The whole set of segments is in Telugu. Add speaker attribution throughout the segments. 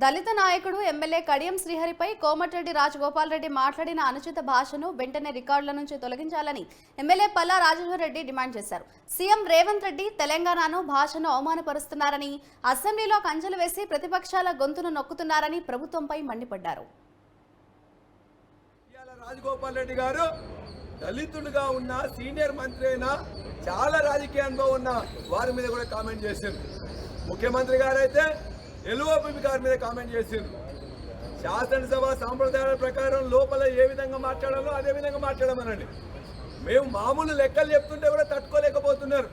Speaker 1: దళిత నాయకుడు ఎమ్మెల్యే కడియం శ్రీహరిపై కోమటిరెడ్డి రాజగోపాల్ రెడ్డి మాట్లాడిన అనుచిత భాషను వెంటనే రికార్డుల నుంచి తొలగించాలని ఎమ్మెల్యే పల్లా రాజేశ్వర్ రెడ్డి డిమాండ్ చేశారు. సీఎం రేవంత్ రెడ్డి తెలంగాణను భాషను అవమానపరుస్తున్నారని, అసెంబ్లీలో కంచెలు వేసి ప్రతిపక్షాల గొంతును నొక్కుతున్నారని ప్రభుత్వంపై మండిపడ్డారు.
Speaker 2: రాజగోపాల్ రెడ్డి గారు దళితులుగా ఉన్న సీనియర్ మంత్రి అయినా చాలా రాజకీయ అనుభవం ఉన్న వారి మీద కూడా కామెంట్ చేశారు. ముఖ్యమంత్రి గారు అయితే ఎల్ఓపి గారి మీద కామెంట్ చేశారు. శాసనసభ సాంప్రదాయాల ప్రకారం లోపల ఏ విధంగా మాట్లాడాలో అదే విధంగా మాట్లాడమనండి. మేము మామూలు లెక్కలు చెప్తుంటే కూడా తట్టుకోలేకపోతున్నారు.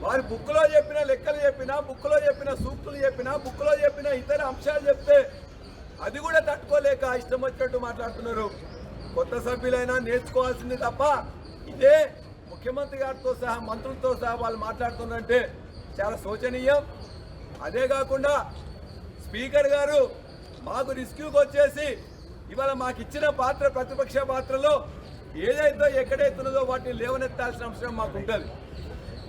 Speaker 2: వారి బుక్లో చెప్పిన లెక్కలు చెప్పినా, బుక్లో చెప్పిన సూక్తులు చెప్పినా, బుక్లో చెప్పిన ఇతర అంశాలు చెప్తే అది కూడా తట్టుకోలేక ఇష్టం వచ్చినట్టు మాట్లాడుతున్నారు. కొత్త సభ్యులైనా నేర్చుకోవాల్సింది తప్ప ఇదే ముఖ్యమంత్రి గారితో సహా మంత్రులతో సహా వాళ్ళు మాట్లాడుతున్నారంటే చాలా శోచనీయం. అదే కాకుండా స్పీకర్ గారు మాకు రిస్క్యూకి వచ్చేసి ఇవాళ మాకు ఇచ్చిన పాత్ర ప్రతిపక్ష పాత్రలో ఏదైతే ఎక్కడైతున్నదో వాటిని లేవనెత్తాల్సిన అవసరం మాకు ఉంటుంది.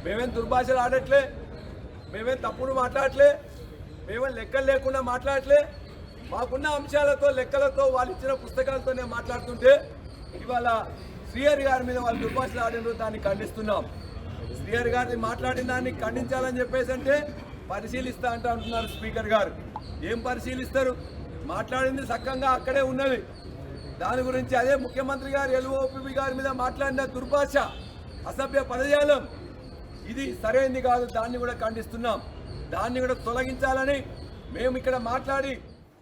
Speaker 2: మేమేం దుర్భాషలు ఆడట్లే, మేమేం తప్పుడు మాట్లాడట్లే, మేమేం లెక్కలు లేకుండా మాట్లాడట్లే. మాకున్న అంశాలతో లెక్కలతో వాళ్ళు ఇచ్చిన పుస్తకాలతోనే మాట్లాడుతుంటే ఇవాళ శ్రీహరి గారి మీద వాళ్ళు దుర్భాషలు ఆడిన దాన్ని ఖండిస్తున్నాం. శ్రీహరి గారిని మాట్లాడిన దాన్ని ఖండించాలని చెప్పేసి అంటే పరిశీలిస్తా అంటున్నారు స్పీకర్ గారు. ఏం పరిశీలిస్తారు? మాట్లాడింది సక్కంగా అక్కడే ఉన్నది. దాని గురించి అదే ముఖ్యమంత్రి గారు ఎల్ఓపి గారి మీద మాట్లాడిన దుర్భాష, అసభ్య పదజాలం ఇది సరైనది కాదు. దాన్ని కూడా ఖండిస్తున్నాం. దాన్ని కూడా తొలగించాలని మేము ఇక్కడ మాట్లాడి